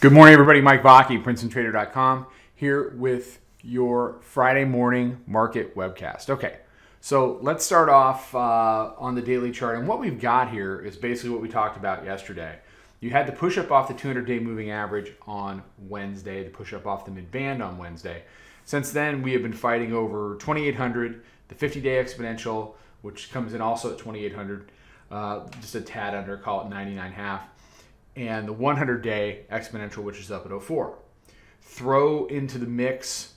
Good morning, everybody. Mike Vacchi, Princetontrader.com, here with your Friday morning market webcast. Okay, so let's start off on the daily chart. And what we've got here is basically what we talked about yesterday. You had the push up off the 200-day moving average on Wednesday, the push up off the mid-band on Wednesday. Since then, we have been fighting over 2,800, the 50-day exponential, which comes in also at 2,800, just a tad under, call it 99.5. And the 100-day exponential, which is up at 04. Throw into the mix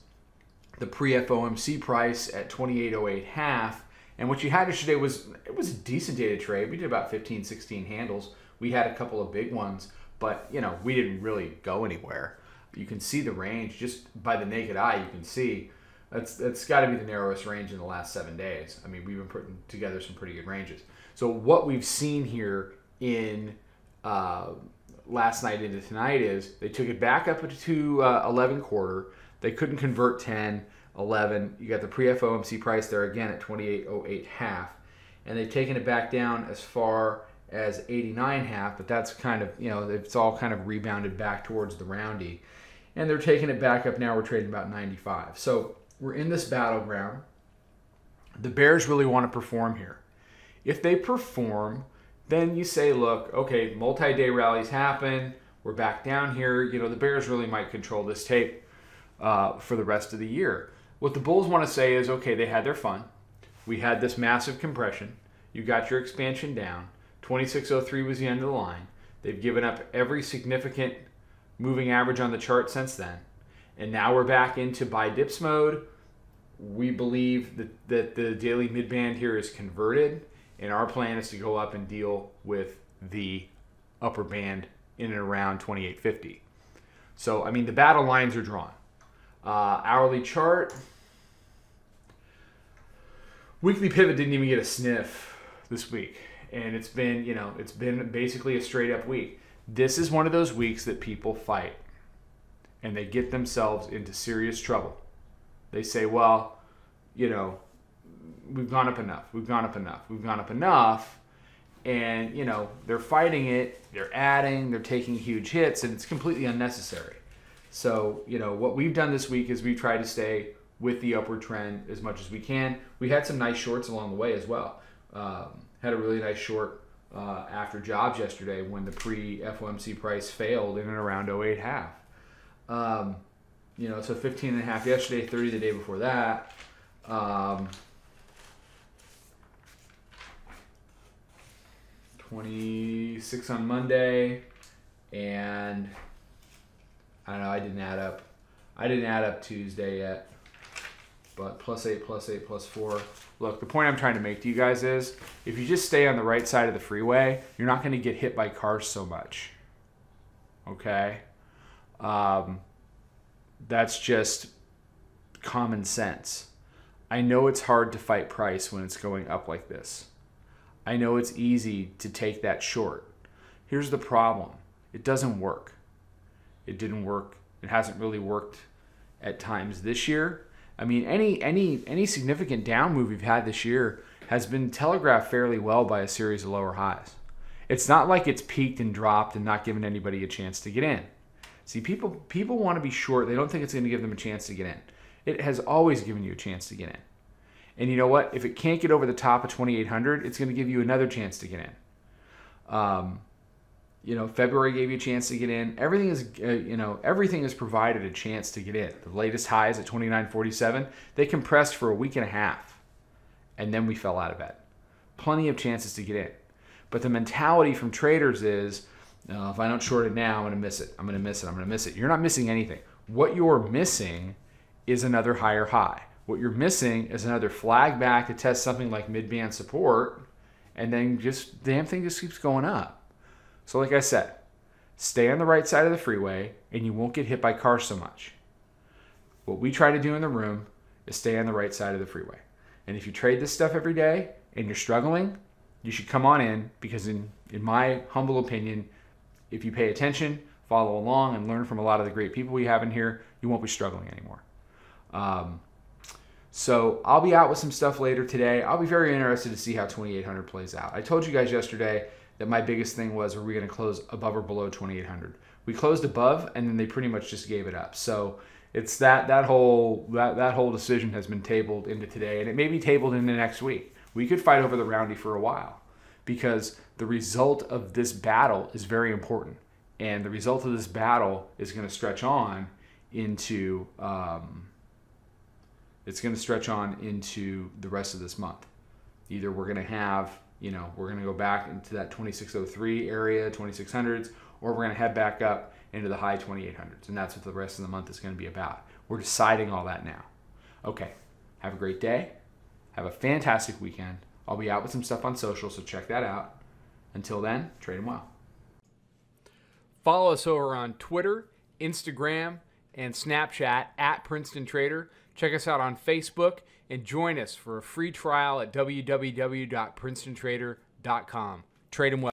the pre-FOMC price at 28.08.5. And what you had yesterday was, it was a decent day to trade. We did about 15, 16 handles. We had a couple of big ones, but we didn't really go anywhere. You can see the range just by the naked eye. You can see that's got to be the narrowest range in the last 7 days. I mean, we've been putting together some pretty good ranges. So what we've seen here in last night into tonight is they took it back up to 11 quarter. They couldn't convert 10, 11. You got the pre-FOMC price there again at 28.08 half, and they've taken it back down as far as 89 half, but that's kind of, it's all kind of rebounded back towards the roundy, and they're taking it back up now. We're trading about 95. So we're in this battleground. The bears really want to perform here. If they perform, then you say, look, okay, multi-day rallies happen. We're back down here. The bears really might control this tape for the rest of the year. What the bulls want to say is, okay, they had their fun. We had this massive compression. You got your expansion down. 26.03 was the end of the line. They've given up every significant moving average on the chart since then. And now we're back into buy dips mode. We believe that the daily mid-band here is converted. And our plan is to go up and deal with the upper band in and around 28.50. So, I mean, the battle lines are drawn. Hourly chart. Weekly pivot didn't even get a sniff this week. And it's been, it's been basically a straight up week. This is one of those weeks that people fight. And they get themselves into serious trouble. They say, well, we've gone up enough. We've gone up enough. We've gone up enough. And, they're fighting it. They're adding. They're taking huge hits. And it's completely unnecessary. So, what we've done this week is we've tried to stay with the upward trend as much as we can. We had some nice shorts along the way as well. Had a really nice short after jobs yesterday when the pre-FOMC price failed in and around 08 half. So 15.5 yesterday, 30 the day before that. 26 on Monday, and I don't know, I didn't add up Tuesday yet, but +8, +8, +4. Look, the point I'm trying to make to you guys is, if you just stay on the right side of the freeway, you're not going to get hit by cars so much. Okay? That's just common sense. I know it's hard to fight price when it's going up like this. I know it's easy to take that short. Here's the problem. It doesn't work. It didn't work. It hasn't really worked at times this year. I mean, any significant down move we've had this year has been telegraphed fairly well by a series of lower highs. It's not like it's peaked and dropped and not giving anybody a chance to get in. See, people want to be short. They don't think it's going to give them a chance to get in. It has always given you a chance to get in. And you know what? If it can't get over the top of 2,800, it's going to give you another chance to get in. February gave you a chance to get in. Everything is, everything has provided a chance to get in. The latest highs at 29.47, they compressed for a week and a half, and then we fell out of bed. Plenty of chances to get in. But the mentality from traders is, if I don't short it now, I'm going to miss it. I'm going to miss it. I'm going to miss it. You're not missing anything. What you're missing is another higher high. What you're missing is another flag back to test something like mid-band support, and then just the damn thing just keeps going up. So like I said, stay on the right side of the freeway, and you won't get hit by cars so much. What we try to do in the room is stay on the right side of the freeway. And if you trade this stuff every day and you're struggling, you should come on in, because in my humble opinion, if you pay attention, follow along, and learn from a lot of the great people we have in here, you won't be struggling anymore. So I'll be out with some stuff later today. I'll be very interested to see how 2,800 plays out. I told you guys yesterday that my biggest thing was, are we going to close above or below 2,800? We closed above, and then they pretty much just gave it up. So it's that whole decision has been tabled into today, and it may be tabled into next week. We could fight over the roundie for a while because the result of this battle is very important, and the result of this battle is going to stretch on into the rest of this month. Either we're going to have, we're going to go back into that 2603 area, 2600s, or we're going to head back up into the high 2800s, and that's what the rest of the month is going to be about. We're deciding all that now. Okay, have a great day. Have a fantastic weekend. I'll be out with some stuff on social, so check that out. Until then, trade them well. Follow us over on Twitter, Instagram, and Snapchat at Princeton Trader. Check us out on Facebook and join us for a free trial at www.princetontrader.com. Trade them well.